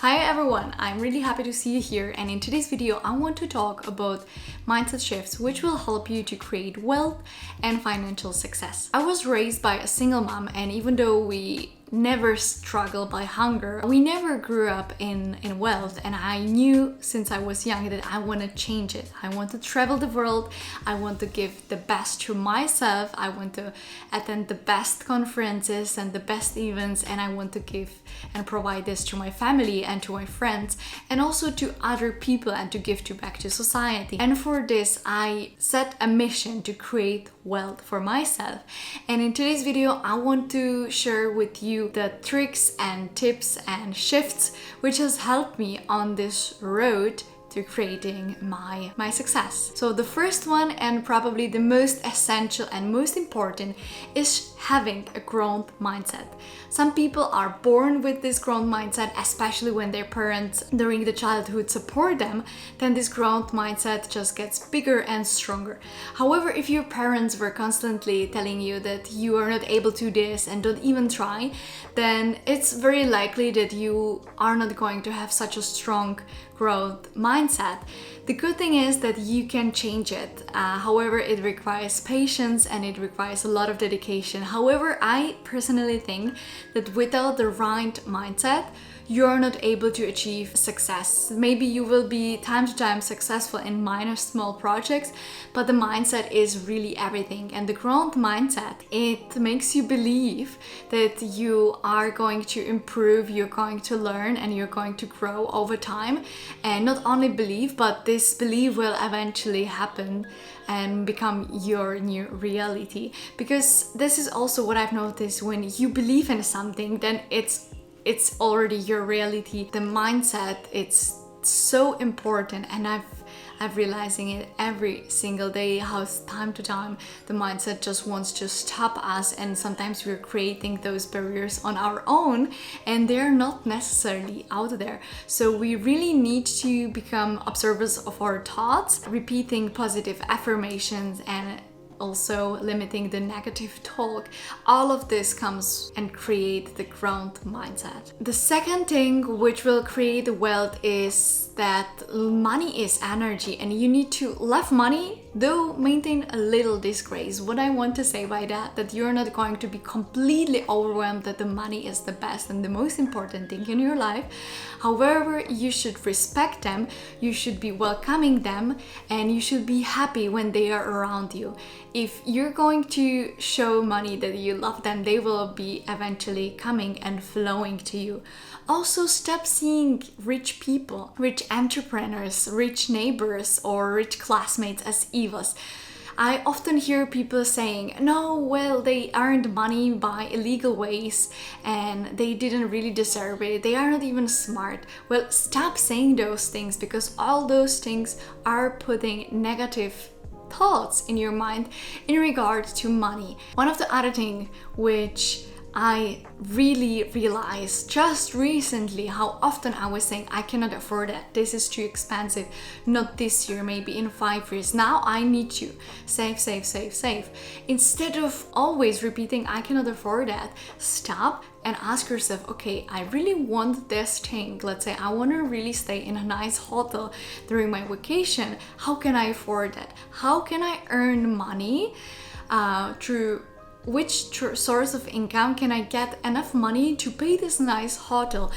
Hi everyone, I'm really happy to see you here, and in today's video I want to talk about mindset shifts which will help you to create wealth and financial success. I was raised by a single mom, and even though we never struggled by hunger, we never grew up in wealth, and I knew since I was young that I want to change it. I want to travel the world, I want to give the best to myself, I want to attend the best conferences and the best events, and I want to give and provide this to my family and to my friends and also to other people and to give back to society. And for this I set a mission to create wealth for myself, and in today's video I want to share with you the tricks and tips and shifts which has helped me on this road to creating my success. So the first one, and probably the most essential and most important, is having a growth mindset. Some people are born with this growth mindset, especially when their parents during the childhood support them, then this growth mindset just gets bigger and stronger. However, if your parents were constantly telling you that you are not able to do this and don't even try, then it's very likely that you are not going to have such a strong growth mindset. The good thing is that you can change it. However, it requires patience and it requires a lot of dedication. However, I personally think that without the right mindset, you're not able to achieve success. Maybe you will be time to time successful in minor small projects, but the mindset is really everything. And the growth mindset, it makes you believe that you are going to improve, you're going to learn, and you're going to grow over time. And not only believe, but this belief will eventually happen and become your new reality. Because this is also what I've noticed: when you believe in something, then it's already your reality. The mindset, it's so important, and I've realizing it every single day, how time to time the mindset just wants to stop us, and sometimes we're creating those barriers on our own and they're not necessarily out there. So we really need to become observers of our thoughts, repeating positive affirmations and also limiting the negative talk. All of this comes and create the growth mindset. The second thing which will create wealth is that money is energy, and you need to love money, though maintain a little disgrace. What I want to say by that you're not going to be completely overwhelmed that the money is the best and the most important thing in your life. However, you should respect them, you should be welcoming them, and you should be happy when they are around you. If you're going to show money that you love them, they will be eventually coming and flowing to you. Also, stop seeing rich people, rich entrepreneurs, rich neighbors, or rich classmates as evils. I often hear people saying, no, well, they earned money by illegal ways and they didn't really deserve it. They are not even smart. Well, stop saying those things, because all those things are putting negative thoughts in your mind in regard to money. One of the other things which I really realized just recently, how often I was saying I cannot afford that, this is too expensive, not this year, maybe in 5 years. Now I need to save. Instead of always repeating I cannot afford that, stop and ask yourself, okay, I really want this thing. Let's say I want to really stay in a nice hotel during my vacation. How can I afford that? How can I earn money through which source of income can I get enough money to pay this nice hotel?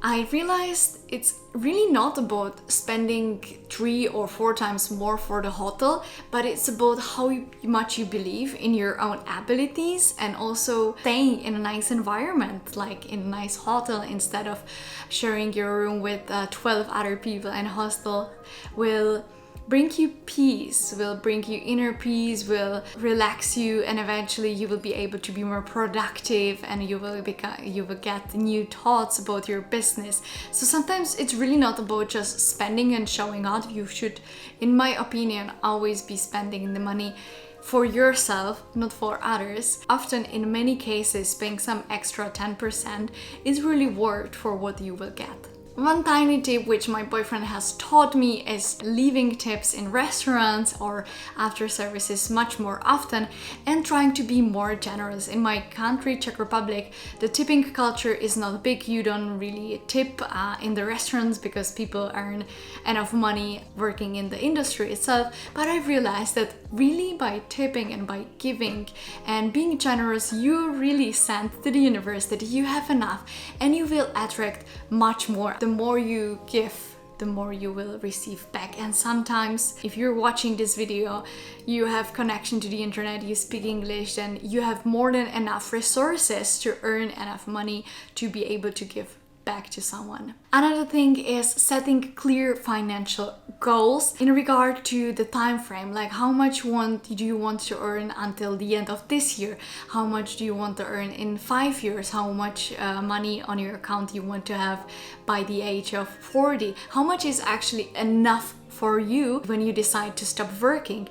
I realized it's really not about spending 3 or 4 times more for the hotel, but it's about how much you believe in your own abilities, and also staying in a nice environment, like in a nice hotel, instead of sharing your room with 12 other people. And hostel will bring you peace, will bring you inner peace, will relax you, and eventually you will be able to be more productive, and you will get new thoughts about your business. So sometimes it's really not about just spending and showing out. You should, in my opinion, always be spending the money for yourself, not for others. Often, in many cases, paying some extra 10% is really worth for what you will get. One tiny tip which my boyfriend has taught me is leaving tips in restaurants or after services much more often and trying to be more generous. In my country, Czech Republic, the tipping culture is not big. You don't really tip in the restaurants because people earn enough money working in the industry itself. But I've realized that really by tipping and by giving and being generous, you really send to the universe that you have enough and you will attract much more. The more you give, the more you will receive back. And sometimes if you're watching this video, you have connection to the internet, you speak English, then you have more than enough resources to earn enough money to be able to give back to someone. Another thing is setting clear financial goals in regard to the time frame, like how much do you want to earn until the end of this year, how much do you want to earn in 5 years, how much money on your account you want to have by the age of 40, how much is actually enough for you when you decide to stop working.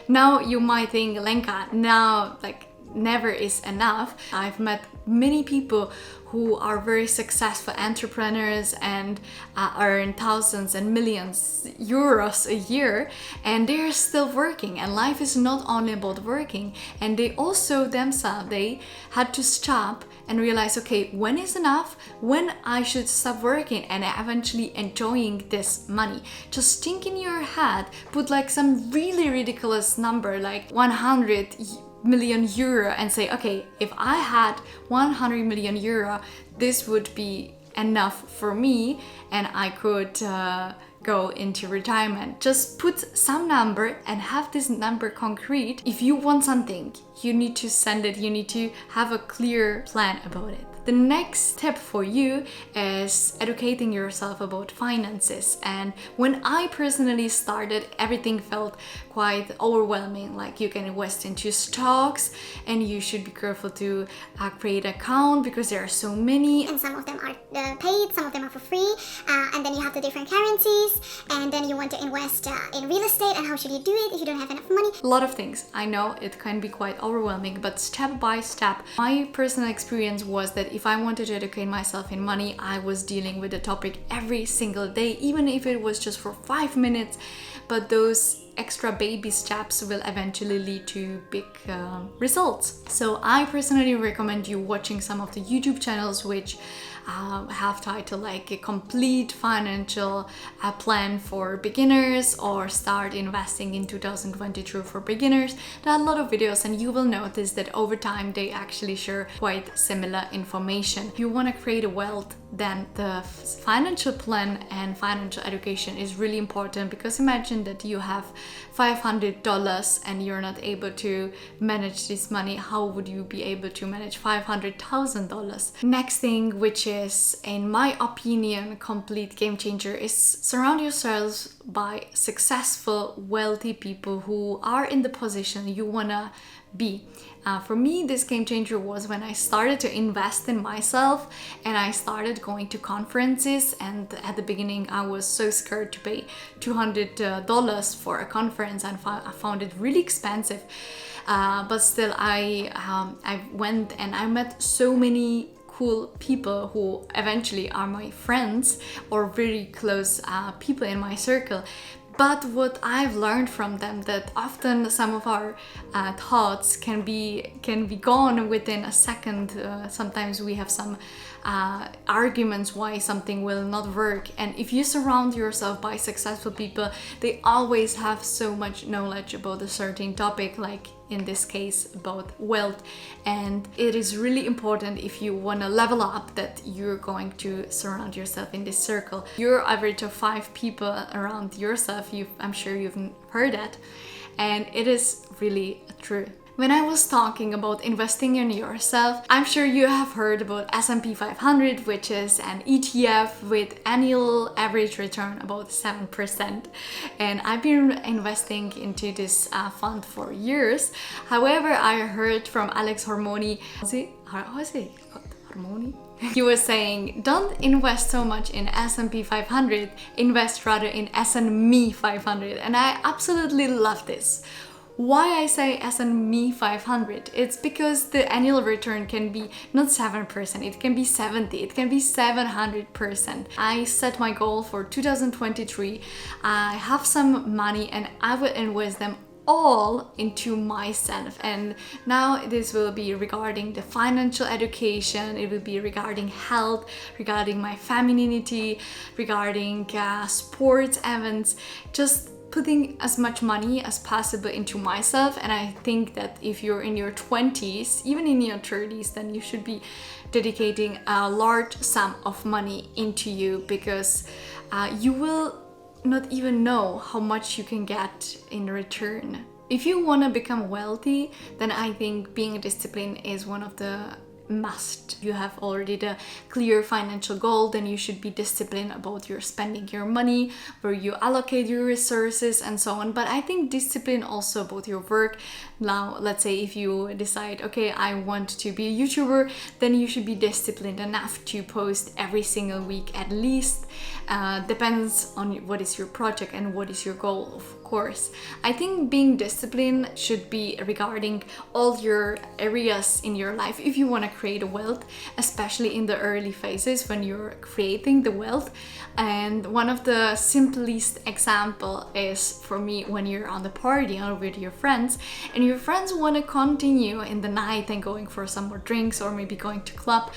Now you might think, Lenka, now never is enough. I've met many people who are very successful entrepreneurs and earn thousands and millions euros a year, and they're still working, and life is not only about working. And they also themselves, they had to stop and realize, okay, when is enough, when I should stop working and eventually enjoying this money. Just think in your head, put like some really ridiculous number like 100 million euro and say, okay, if I had 100 million euro, this would be enough for me and I could go into retirement. Just put some number and have this number concrete. If you want something, you need to send it, you need to have a clear plan about it. The next step for you is educating yourself about finances. And when I personally started, everything felt quite overwhelming. Like you can invest into stocks and you should be careful to create an account because there are so many. And some of them are paid, some of them are for free. And then you have the different currencies. And then you want to invest in real estate, and how should you do it if you don't have enough money? A lot of things. I know it can be quite overwhelming, but step by step. My personal experience was that if I wanted to educate myself in money, I was dealing with the topic every single day, even if it was just for 5 minutes. But those extra baby steps will eventually lead to big results. So I personally recommend you watching some of the YouTube channels which have title like a complete financial plan for beginners or start investing in 2022 for beginners. There are a lot of videos and you will notice that over time they actually share quite similar information. If you want to create a wealth, then the financial plan and financial education is really important, because imagine that you have $500 and you're not able to manage this money. How would you be able to manage $500,000? Next thing, which is in my opinion complete game changer, is surround yourselves by successful, wealthy people who are in the position you wanna be. For me, this game changer was when I started to invest in myself and I started going to conferences. And at the beginning, I was so scared to pay $200 for a conference, and I found it really expensive. But still, I went and I met so many cool people who eventually are my friends or very close people in my circle. But what I've learned from them, that often some of our thoughts can be gone within a second. Sometimes we have some arguments why something will not work. And if you surround yourself by successful people, they always have so much knowledge about a certain topic, like in this case about wealth. And it is really important, if you want to level up, that you're going to surround yourself in this circle. Your average of 5 people around yourself, I'm sure you've heard that, and it is really true. When I was talking about investing in yourself, I'm sure you have heard about S&P 500, which is an ETF with annual average return about 7%. And I've been investing into this fund for years. However, I heard from Alex Hormoni, he was saying, don't invest so much in S&P 500, invest rather in S&Me 500. And I absolutely love this. Why I say S&P 500? It's because the annual return can be not 7%, it can be 70, it can be 700%. I set my goal for 2023. I have some money and I will invest them all into myself, and now this will be regarding the financial education, it will be regarding health, regarding my femininity, regarding sports events, just putting as much money as possible into myself. And I think that if you're in your 20s, even in your 30s, then you should be dedicating a large sum of money into you, because you will not even know how much you can get in return. If you want to become wealthy, then I think being disciplined is one of the must. You have already the clear financial goal, then you should be disciplined about your spending your money, where you allocate your resources and so on. But I think discipline also about your work. Now, let's say if you decide, okay, I want to be a YouTuber, then you should be disciplined enough to post every single week at least. Depends on what is your project and what is your goal, of course. I think being disciplined should be regarding all your areas in your life if you want to create a wealth, especially in the early phases when you're creating the wealth. And one of the simplest example is for me when you're on the party or with your friends, and your friends want to continue in the night and going for some more drinks or maybe going to club.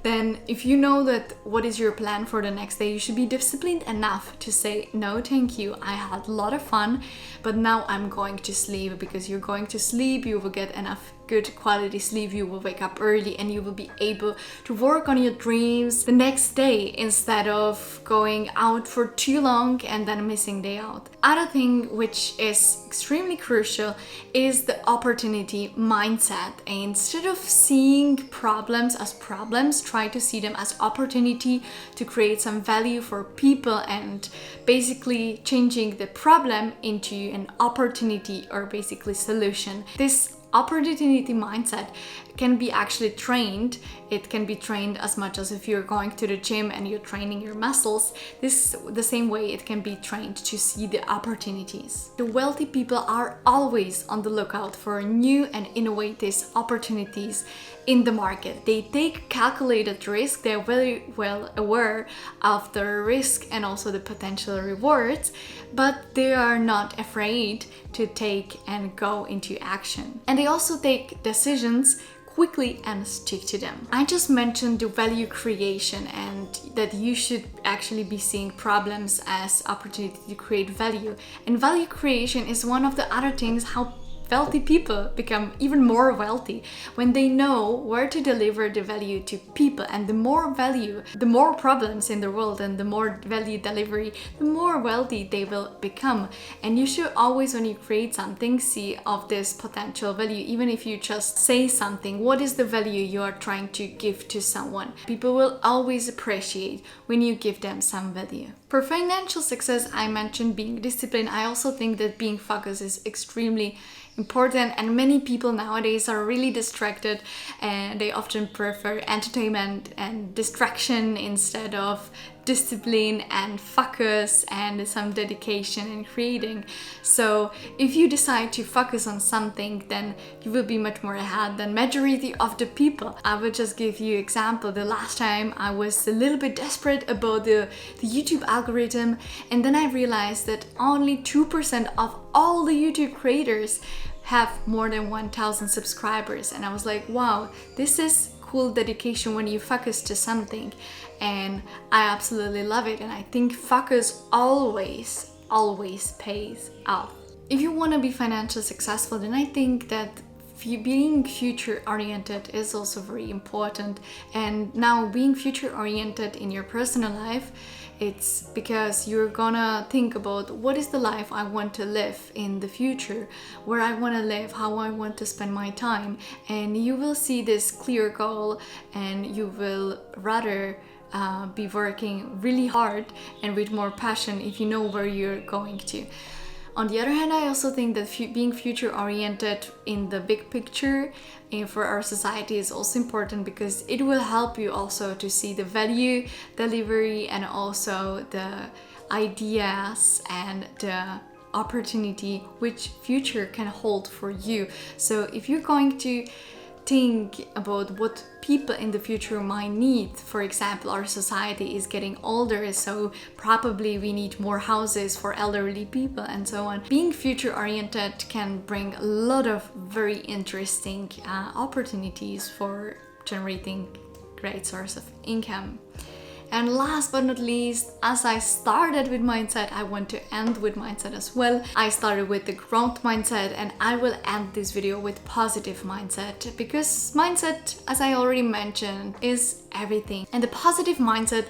Then if you know that what is your plan for the next day, you should be disciplined enough to say, no, thank you, I had a lot of fun, but now I'm going to sleep. Because you're going to sleep, you will get enough good quality sleep, you will wake up early, and you will be able to work on your dreams the next day instead of going out for too long and then missing day out. Other thing which is extremely crucial is the opportunity mindset. Instead of seeing problems as problems, try to see them as opportunity to create some value for people, and basically changing the problem into an opportunity or basically solution. This opportunity mindset can be actually trained. It can be trained as much as if you're going to the gym and you're training your muscles. This the same way it can be trained to see the opportunities. The wealthy people are always on the lookout for new and innovative opportunities in the market. They take calculated risk. They're very well aware of the risk and also the potential rewards, but they are not afraid to take and go into action. And they also take decisions quickly and stick to them. I just mentioned the value creation and that you should actually be seeing problems as opportunity to create value. And value creation is one of the other things how wealthy people become even more wealthy, when they know where to deliver the value to people. And the more value, the more problems in the world, and the more value delivery, the more wealthy they will become. And you should always, when you create something, see of this potential value. Even if you just say something, what is the value you are trying to give to someone? People will always appreciate when you give them some value. For financial success, I mentioned being disciplined. I also think that being focused is extremely important, and many people nowadays are really distracted, and they often prefer entertainment and distraction instead of discipline and focus and some dedication in creating. So if you decide to focus on something, then you will be much more ahead than majority of the people. I will just give you example. The last time I was a little bit desperate about the YouTube algorithm, and then I realized that only 2% of all the YouTube creators have more than 1,000 subscribers. And I was like, wow, this is cool dedication when you focus to something, and I absolutely love it. And I think focus always pays off. If you want to be financially successful, then I think that being future oriented is also very important. And now being future oriented in your personal life, it's because you're gonna think about what is the life I want to live in the future, where I want to live, how I want to spend my time, and you will see this clear goal, and you will rather be working really hard and with more passion if you know where you're going to. On the other hand, I also think that being future oriented in the big picture for our society is also important, because it will help you also to see the value delivery and also the ideas and the opportunity, which future can hold for you. So if you're going to think about what people in the future might need, for example, our society is getting older, so probably we need more houses for elderly people and so on. Being future oriented can bring a lot of very interesting opportunities for generating great source of income. And last but not least, as I started with mindset, I want to end with mindset as well. I started with the growth mindset, and I will end this video with positive mindset, because mindset, as I already mentioned, is everything. And the positive mindset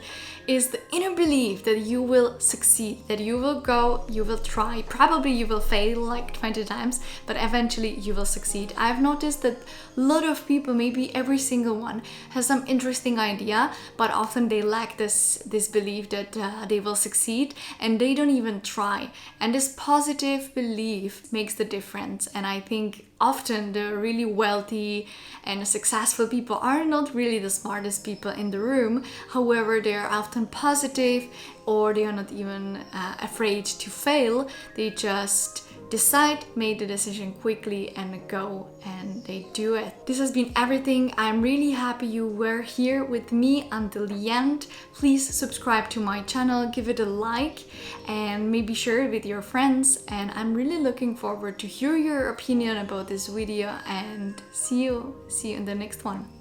is the inner belief that you will succeed, that you will go, you will try, probably you will fail like 20 times, but eventually you will succeed. I've noticed that a lot of people, maybe every single one, has some interesting idea, but often they lack this belief that they will succeed, and they don't even try. And this positive belief makes the difference. And I think often the really wealthy and successful people are not really the smartest people in the room. However, they are often positive, or they are not even afraid to fail. They just decide, make the decision quickly, and go, and they do it. This has been everything. I'm really happy you were here with me until the end. Please subscribe to my channel, give it a like, and maybe share it with your friends. And I'm really looking forward to hear your opinion about this video, and see you in the next one.